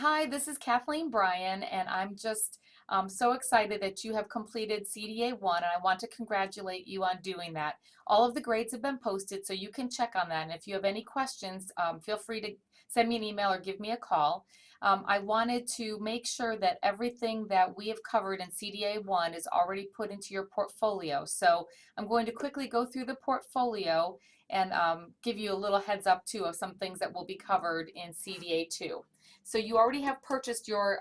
Hi, this is Kathleen Bryan, and I'm just so excited that you have completed CDA 1, and I want to congratulate you on doing that. All of the grades have been posted, so you can check on that. And if you have any questions, feel free to send me an email or give me a call. I wanted to make sure that everything that we have covered in CDA 1 is already put into your portfolio. So I'm going to quickly go through the portfolio and give you a little heads up too of some things that will be covered in CDA 2. So you already have purchased your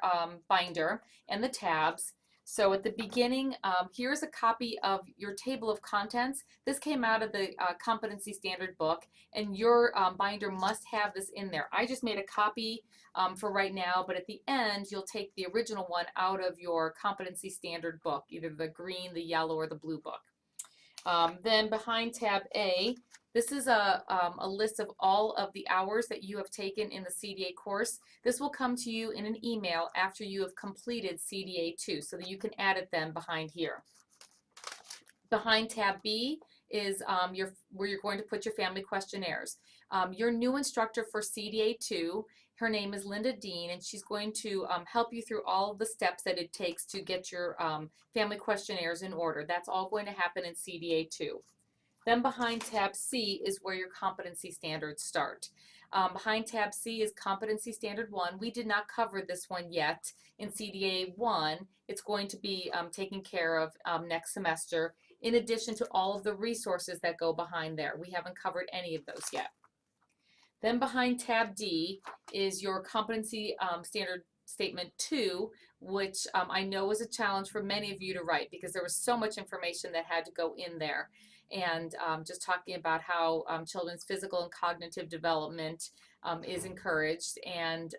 binder and the tabs. So at the beginning, here's a copy of your table of contents. This came out of the competency standard book, and your binder must have this in there. I just made a copy for right now, but at the end, you'll take the original one out of your competency standard book, either the green, the yellow, or the blue book. Then behind tab A, this is a list of all of the hours that you have taken in the CDA course. This will come to you in an email after you have completed CDA 2, so that you can add it then behind here. Behind tab B is where you're going to put your family questionnaires. Your new instructor for CDA 2, her name is Linda Dean, and she's going to help you through all of the steps that it takes to get your family questionnaires in order. That's all going to happen in CDA 2. Then behind tab C is where your competency standards start. Behind tab C is competency standard 1. We did not cover this one yet in CDA 1. It's going to be taken care of next semester, in addition to all of the resources that go behind there. We haven't covered any of those yet. Then behind tab D is your competency standard statement 2, which I know was a challenge for many of you to write because there was so much information that had to go in there. And just talking about how children's physical and cognitive development is encouraged. And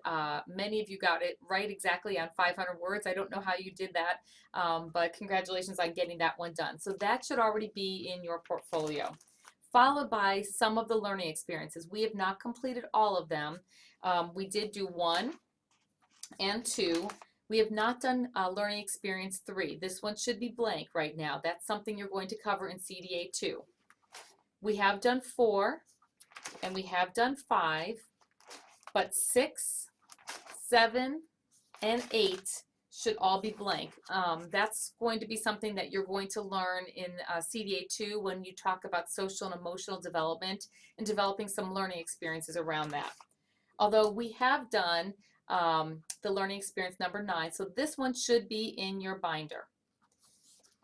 many of you got it right exactly on 500 words. I don't know how you did that, but congratulations on getting that one done. So that should already be in your portfolio. Followed by some of the learning experiences. We have not completed all of them. We did do 1 and 2. We have not done learning experience 3. This one should be blank right now. That's something you're going to cover in CDA 2. We have done 4 and we have done 5, but 6, 7, and 8 should all be blank. That's going to be something that you're going to learn in CDA 2 when you talk about social and emotional development and developing some learning experiences around that. Although we have done the learning experience number 9, so this one should be in your binder.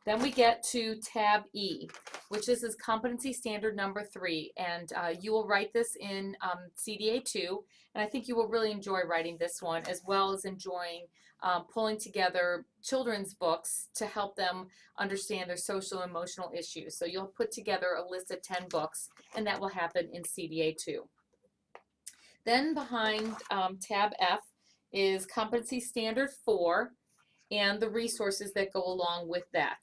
Then we get to tab E, which is competency standard number 3, and you will write this in CDA 2, and I think you will really enjoy writing this one, as well as enjoying pulling together children's books to help them understand their social and emotional issues. So you'll put together a list of 10 books, and that will happen in CDA 2. Then behind tab F is competency standard 4 and the resources that go along with that.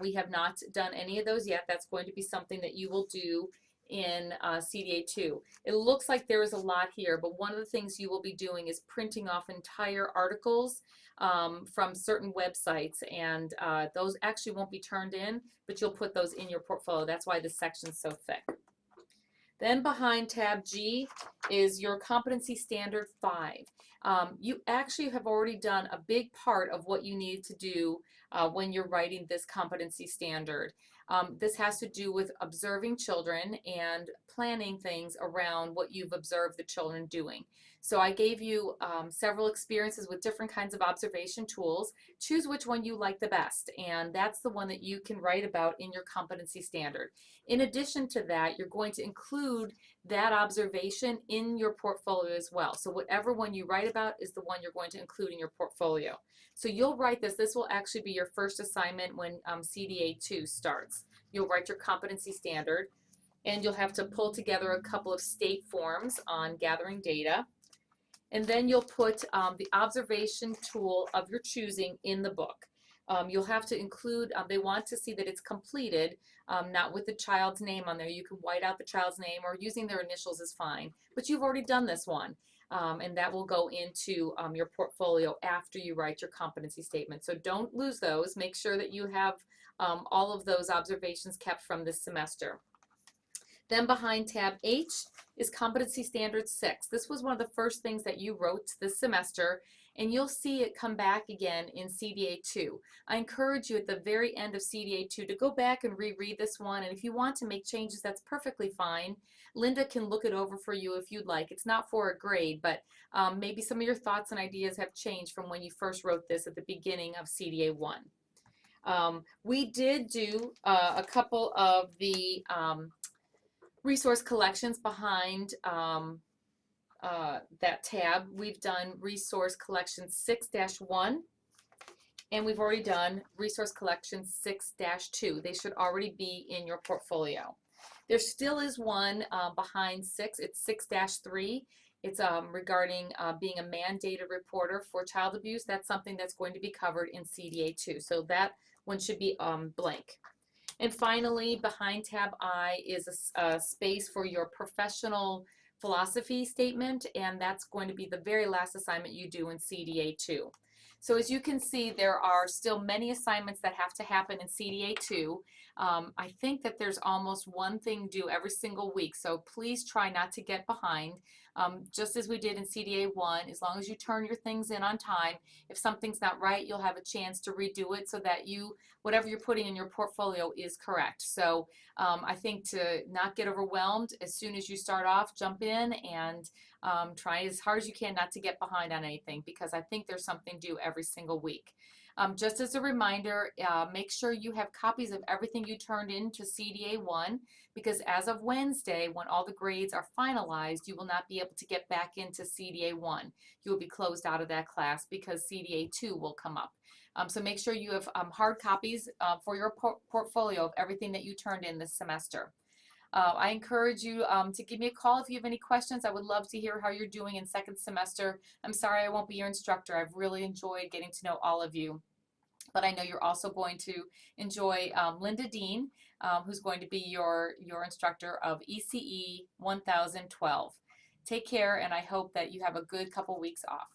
We have not done any of those yet. That's going to be something that you will do in CDA 2. It looks like there is a lot here, but one of the things you will be doing is printing off entire articles from certain websites, and those actually won't be turned in, but you'll put those in your portfolio. That's why this section's so thick. Then behind tab G is your competency standard 5. You actually have already done a big part of what you need to do when you're writing this competency standard. This has to do with observing children and planning things around what you've observed the children doing. So I gave you several experiences with different kinds of observation tools. Choose which one you like the best, and that's the one that you can write about in your competency standard. In addition to that, you're going to include that observation in your portfolio as well. So whatever one you write about is the one you're going to include in your portfolio. So you'll write this. This will actually be your first assignment when CDA 2 starts. You'll write your competency standard, and you'll have to pull together a couple of state forms on gathering data. And then you'll put the observation tool of your choosing in the book. You'll have to include, they want to see that it's completed, not with the child's name on there. You can white out the child's name, or using their initials is fine, but you've already done this one. And that will go into your portfolio after you write your competency statement. So don't lose those. Make sure that you have all of those observations kept from this semester. Then behind tab H is Competency Standard 6. This was one of the first things that you wrote this semester, and you'll see it come back again in CDA 2. I encourage you at the very end of CDA 2 to go back and reread this one, and if you want to make changes, that's perfectly fine. Linda can look it over for you if you'd like. It's not for a grade, but maybe some of your thoughts and ideas have changed from when you first wrote this at the beginning of CDA 1. We did do a couple of the resource collections behind that tab. We've done resource collection 6-1, and we've already done resource collection 6-2. They should already be in your portfolio. There still is one behind 6. It's 6-3. It's regarding being a mandated reporter for child abuse. That's something that's going to be covered in CDA 2. So that one should be blank. And finally, behind tab I is a space for your professional philosophy statement, and that's going to be the very last assignment you do in CDA 2. So as you can see, there are still many assignments that have to happen in CDA 2. I think that there's almost one thing due every single week, so please try not to get behind. Just as we did in CDA 1, as long as you turn your things in on time, if something's not right, you'll have a chance to redo it so that whatever you're putting in your portfolio is correct. So I think to not get overwhelmed, as soon as you start off, jump in and try as hard as you can not to get behind on anything, because I think there's something due every single week. Just as a reminder, make sure you have copies of everything you turned into CDA 1, because as of Wednesday, when all the grades are finalized, you will not be able to get back into CDA 1. You will be closed out of that class because CDA 2 will come up. So make sure you have hard copies for your portfolio of everything that you turned in this semester. I encourage you to give me a call if you have any questions. I would love to hear how you're doing in second semester. I'm sorry I won't be your instructor. I've really enjoyed getting to know all of you. But I know you're also going to enjoy Linda Dean, who's going to be your instructor of ECE 1012. Take care, and I hope that you have a good couple weeks off.